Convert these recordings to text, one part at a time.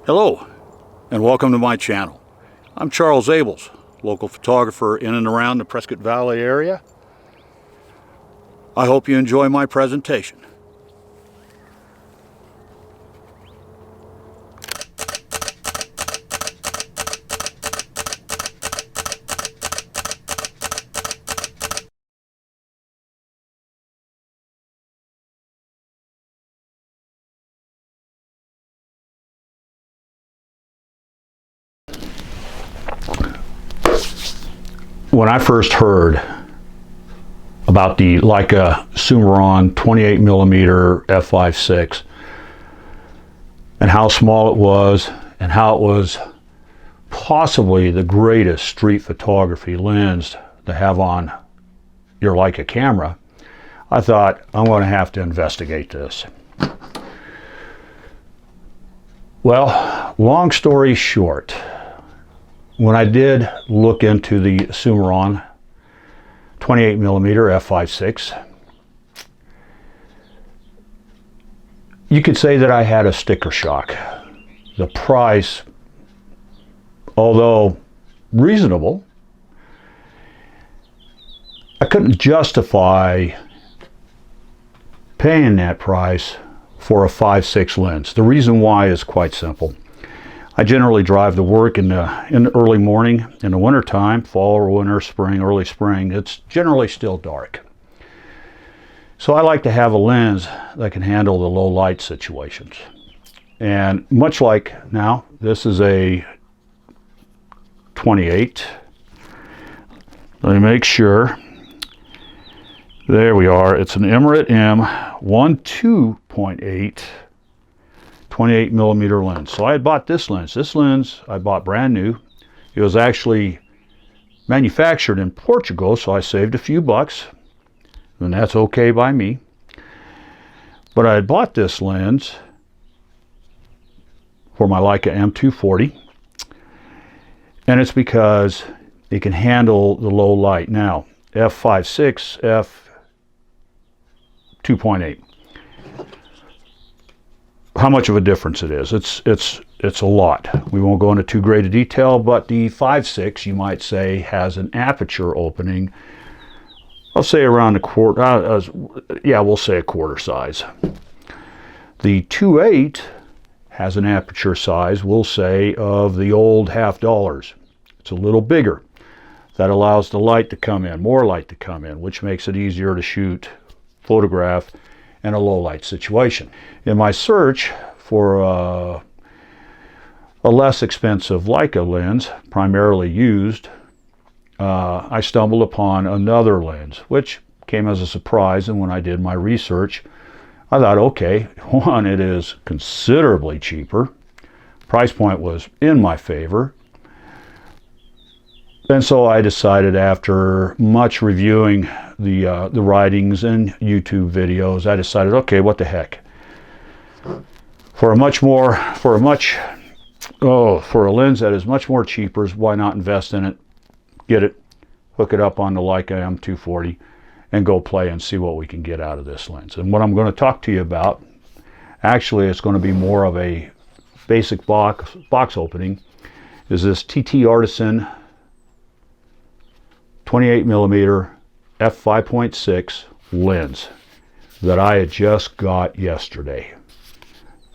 Hello, and welcome to my channel. I'm Charles Abels, local photographer in and around the Prescott Valley area. I hope you enjoy my presentation. When I first heard about the Leica Summaron 28mm f/5.6 and how small it was and how it was possibly the greatest street photography lens to have on your Leica camera, I thought, I'm going to have to investigate this. Well, long story short, when I did look into the Summaron 28mm f/5.6, you could say that I had a sticker shock. The price, although reasonable, I couldn't justify paying that price for a 5.6 lens. The reason why is quite simple. I generally drive to work in the early morning. In the winter time, fall or winter, spring, early spring, it's generally still dark. So I like to have a lens that can handle the low light situations. And much like now, this is a 28. Let me make sure. There we are. It's an Emirate M240 28mm lens. So I had bought this lens. This lens I bought brand new. It was actually manufactured in Portugal, so I saved a few bucks, and that's okay by me. But I had bought this lens for my Leica M240, and it's because it can handle the low light. Now, f/5.6, f/2.8. How much of a difference it is? It's a lot. We won't go into too great a detail, but the 5.6, you might say, has an aperture opening, I'll say around a quarter, yeah, we'll say a quarter size. The 2.8 has an aperture size, we'll say, of the old $half. It's a little bigger. That allows the light to come in, more light to come in, which makes it easier to shoot, photograph, in a low light situation. In my search for a less expensive Leica lens, primarily used, I stumbled upon another lens, which came as a surprise. And when I did my research, I thought, okay, one, it is considerably cheaper. Price point was in my favor. And so I decided, after much reviewing the writings and YouTube videos, I decided, okay, what the heck? For a lens that is much more cheaper, why not invest in it, get it, hook it up on the Leica M240, and go play and see what we can get out of this lens. And what I'm going to talk to you about, actually, it's going to be more of a basic box opening, is this TTARTISAN 28mm f/5.6 lens that I had just got yesterday.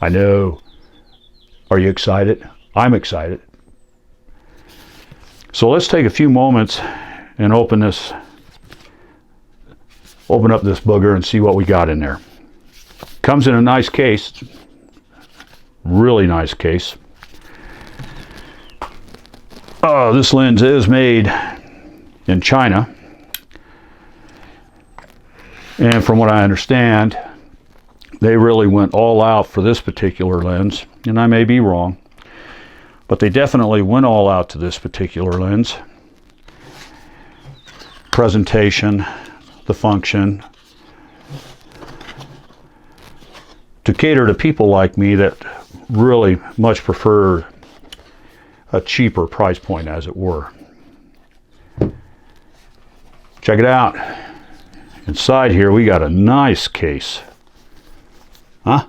I know. Are you excited? I'm excited. So let's take a few moments and open up this booger and see what we got in there. Comes in a nice case, really nice case. This lens is made in China, and from what I understand, they really went all out for this particular lens, and I may be wrong, but they definitely went all out to this particular lens. Presentation, the function, to cater to people like me that really much prefer a cheaper price point, as it were. Check it out. Inside here we got a nice case. Huh?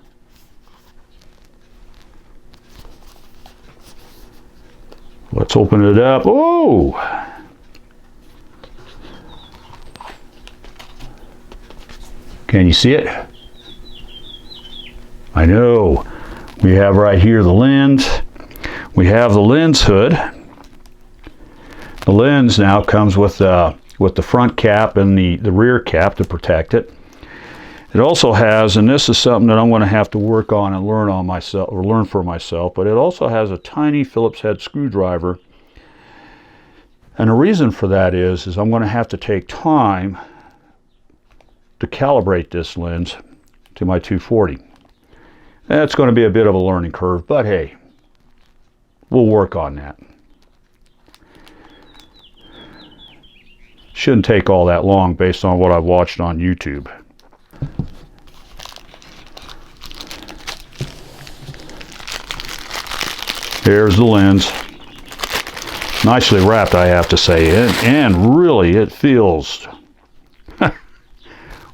Let's open it up. Oh! Can you see it? I know. We have right here the lens. We have the lens hood. The lens now comes with the front cap and the rear cap to protect it. It also has, and this is something that I'm going to have to work on and learn for myself, but it also has a tiny Phillips head screwdriver. And the reason for that is I'm going to have to take time to calibrate this lens to my 240. That's going to be a bit of a learning curve, but hey, we'll work on that. Shouldn't take all that long based on what I've watched on YouTube. Here's the lens. Nicely wrapped, I have to say, and really it feels,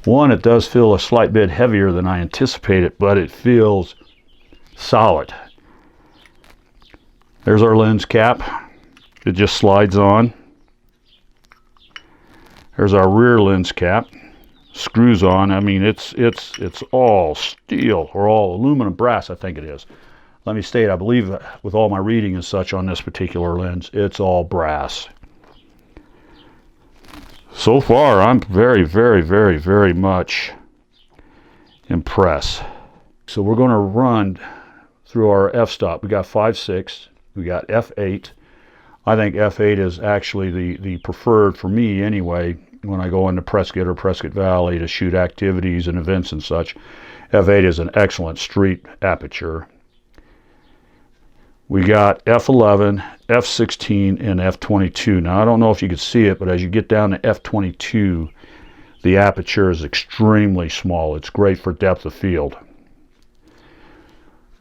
one, it does feel a slight bit heavier than I anticipated, but it feels solid. There's our lens cap. It just slides on. There's our rear lens cap. Screws on. I mean, it's all steel or all aluminum brass, I think it is. Let me state, I believe with all my reading and such on this particular lens, it's all brass. So far, I'm very, very, very, very much impressed. So we're going to run through our f-stop. We got 5.6, we got f8. I think f8 is actually the preferred for me anyway when I go into Prescott or Prescott Valley to shoot activities and events and such. f8 is an excellent street aperture. We got f11, f16, and f22. Now, I don't know if you can see it, but as you get down to f22, the aperture is extremely small. It's great for depth of field.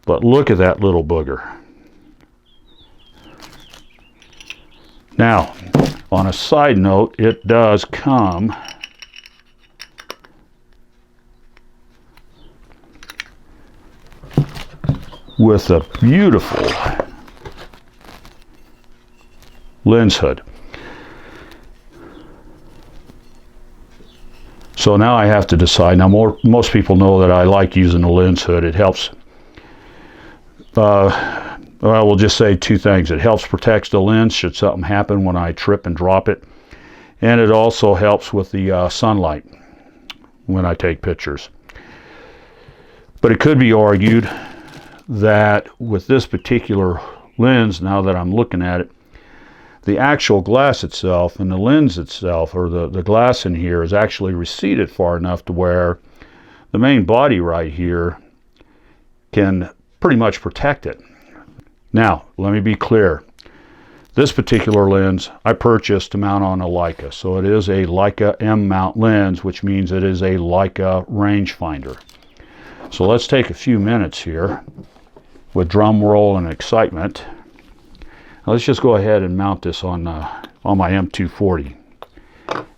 But look at that little booger. Now, on a side note, it does come with a beautiful lens hood. So now I have to decide. Now most people know that I like using the lens hood. It helps, well, we'll just say two things. It helps protect the lens should something happen when I trip and drop it. And it also helps with the sunlight when I take pictures. But it could be argued that with this particular lens, now that I'm looking at it, the actual glass itself and the lens itself, or the glass in here, is actually receded far enough to where the main body right here can pretty much protect it. Now, let me be clear. This particular lens I purchased to mount on a Leica. So it is a Leica M mount lens, which means it is a Leica rangefinder. So let's take a few minutes here with drum roll and excitement. Now let's just go ahead and mount this on my M240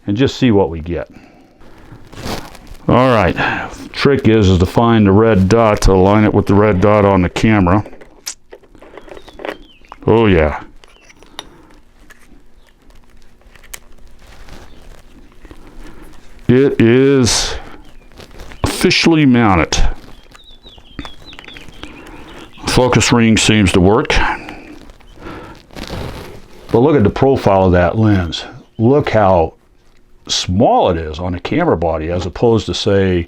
and just see what we get. All right, the trick is to find the red dot, to align it with the red dot on the camera. Oh yeah. It is officially mounted. Focus ring seems to work. But look at the profile of that lens. Look how small it is on a camera body, as opposed to, say,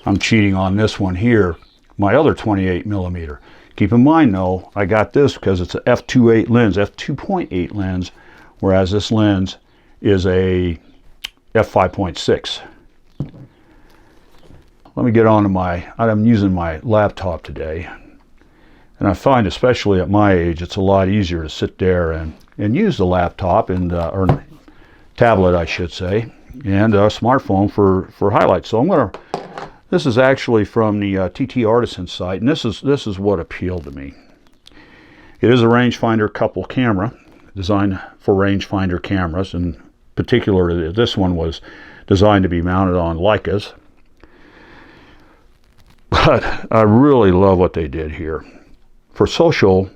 I'm cheating on this one here, my other 28mm. Keep in mind though, I got this because it's a f2.8 lens, f2.8 lens, whereas this lens is a f5.6. Let me get on to I'm using my laptop today. And I find, especially at my age, it's a lot easier to sit there and use the laptop and or tablet, I should say, and a smartphone for highlights. So this is actually from the TTARTISAN site, and this is what appealed to me. It is a rangefinder couple camera, designed for rangefinder cameras, and particularly this one was designed to be mounted on Leicas. But I really love what they did here. For social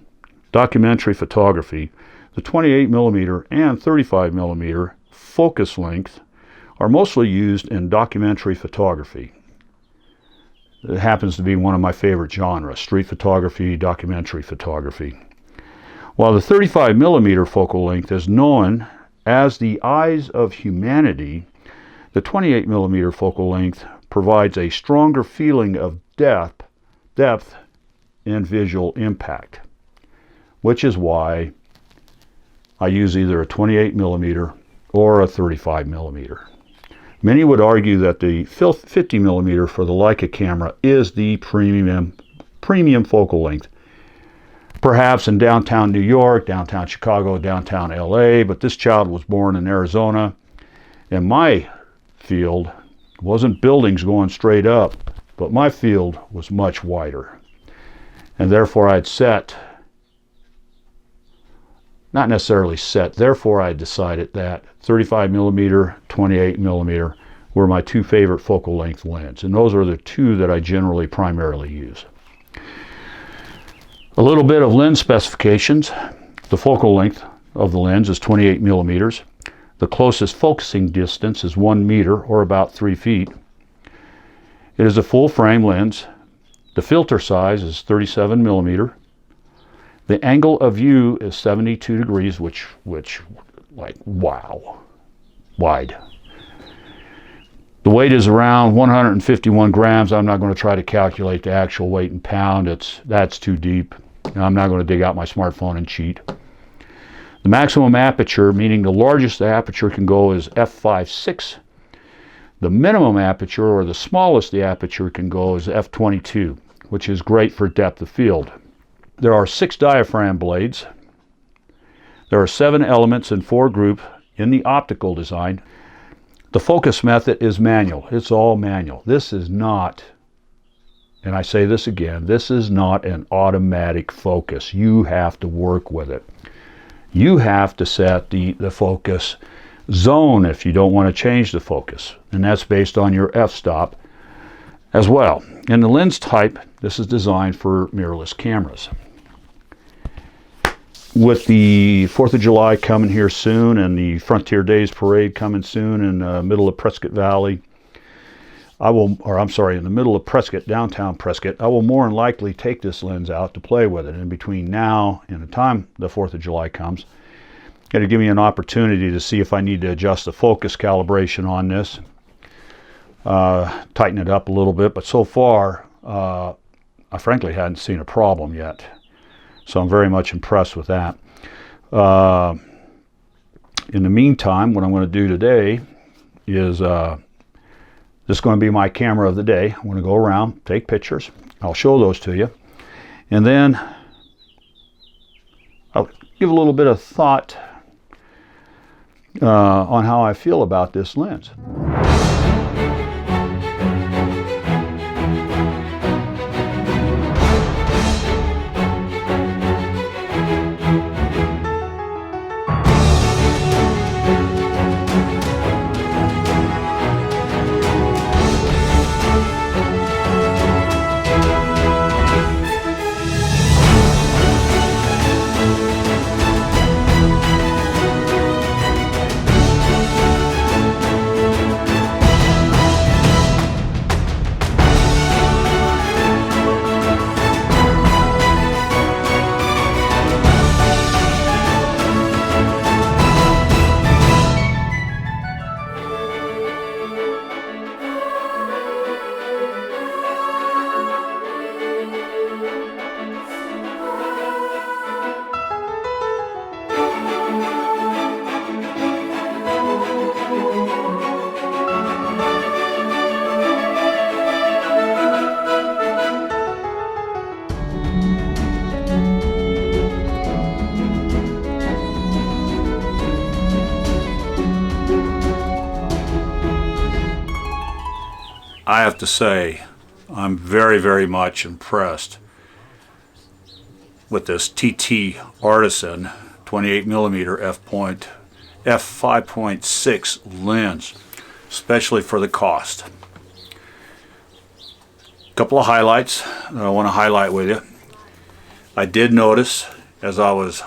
documentary photography, The 28mm and 35mm focus length are mostly used in documentary photography. It happens to be one of my favorite genres, street photography, documentary photography. While the 35mm focal length is known as the eyes of humanity, the 28mm focal length provides a stronger feeling of depth and visual impact, which is why I use either a 28mm or a 35mm. Many would argue that the 50mm for the Leica camera is the premium focal length. Perhaps in downtown New York, downtown Chicago, downtown LA, but this child was born in Arizona, and my field wasn't buildings going straight up, but my field was much wider. And therefore I'd therefore I decided that 35mm, 28mm were my two favorite focal length lenses, and those are the two that I generally primarily use. A little bit of lens specifications. The focal length of the lens is 28mm. The closest focusing distance is 1 meter, or about 3 feet. It is a full frame lens. The filter size is 37mm. The angle of view is 72 degrees, which like, wow, wide. The weight is around 151 grams. I'm not going to try to calculate the actual weight in pound. That's too deep. I'm not going to dig out my smartphone and cheat. The maximum aperture, meaning the largest the aperture can go, is f/5.6. The minimum aperture, or the smallest the aperture can go, is f/22, which is great for depth of field. There are 6 diaphragm blades. There are 7 elements in 4 groups in the optical design. The focus method is manual. It's all manual. This is not, and I say this again, this is not an automatic focus. You have to work with it. You have to set the focus zone if you don't want to change the focus. And that's based on your f-stop as well. And the lens type, this is designed for mirrorless cameras. With the 4th of July coming here soon and the Frontier Days Parade coming soon in the middle of Prescott Valley, in the middle of Prescott, downtown Prescott, I will more than likely take this lens out to play with it. And between now and the time the 4th of July comes, it'll give me an opportunity to see if I need to adjust the focus calibration on this, tighten it up a little bit. But so far, I frankly hadn't seen a problem yet. So I'm very much impressed with that. In the meantime, what I'm going to do today is this is going to be my camera of the day. I'm going to go around, take pictures. I'll show those to you. And then I'll give a little bit of thought on how I feel about this lens. I have to say, I'm very, very much impressed with this TTARTISAN 28mm f/5.6 lens, especially for the cost. A couple of highlights that I want to highlight with you. I did notice as I was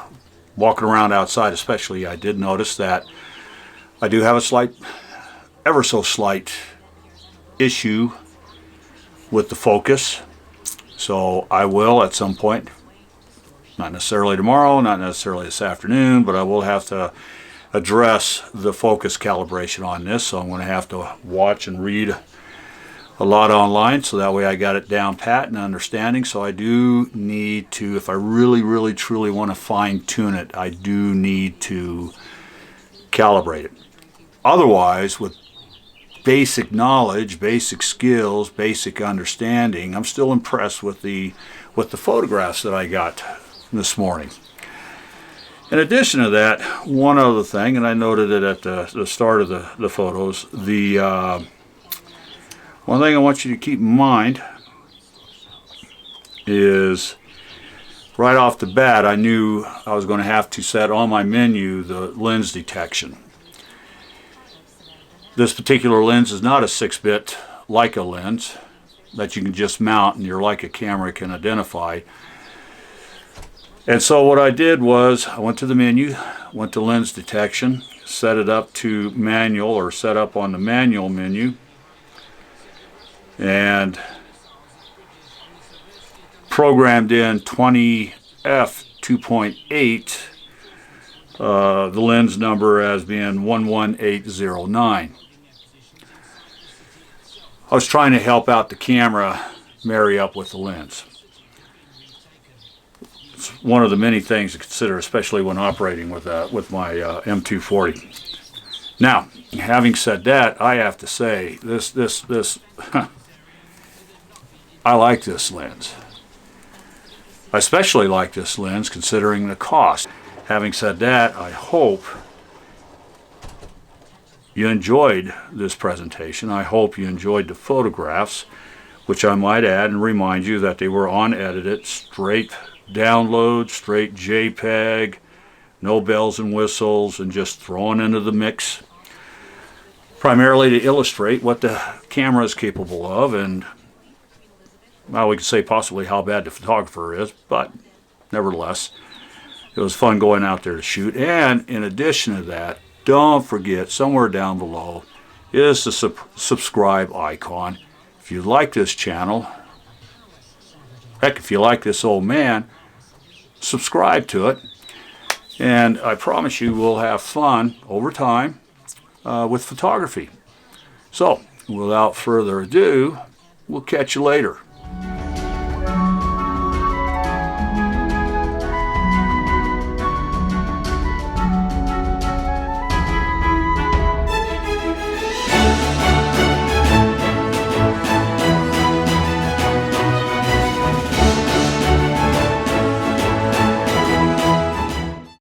walking around outside especially, I did notice that I do have a slight, ever so slight issue with the focus. So I will at some point, not necessarily tomorrow, not necessarily this afternoon, but I will have to address the focus calibration on this. So I'm going to have to watch and read a lot online, so that way I got it down pat and understanding. So I do need to, if I really truly want to fine tune it, I do need to calibrate it. Otherwise, with basic knowledge, basic skills, basic understanding, I'm still impressed with the photographs that I got this morning. In addition to that, one other thing, and I noted it at the start of the photos, one thing I want you to keep in mind is right off the bat, I knew I was going to have to set on my menu the lens detection. This particular lens is not a 6-bit Leica lens that you can just mount and your Leica camera can identify. And so what I did was I went to the menu, went to lens detection, set it up to manual, or set up on the manual menu, and programmed in 20F 2.8, the lens number as being 11809. I was trying to help out the camera marry up with the lens. It's one of the many things to consider, especially when operating with my M240. Now, having said that, I have to say this I like this lens. I especially like this lens considering the cost. Having said that, I hope you enjoyed this presentation. I hope you enjoyed the photographs, which I might add and remind you that they were unedited, straight download, straight JPEG, no bells and whistles, and just thrown into the mix, primarily to illustrate what the camera is capable of, and well, we could say possibly how bad the photographer is, but nevertheless, it was fun going out there to shoot. And in addition to that, don't forget, somewhere down below is the subscribe icon. If you like this channel, heck, if you like this old man, subscribe to it. And I promise you we'll have fun over time with photography. So, without further ado, we'll catch you later.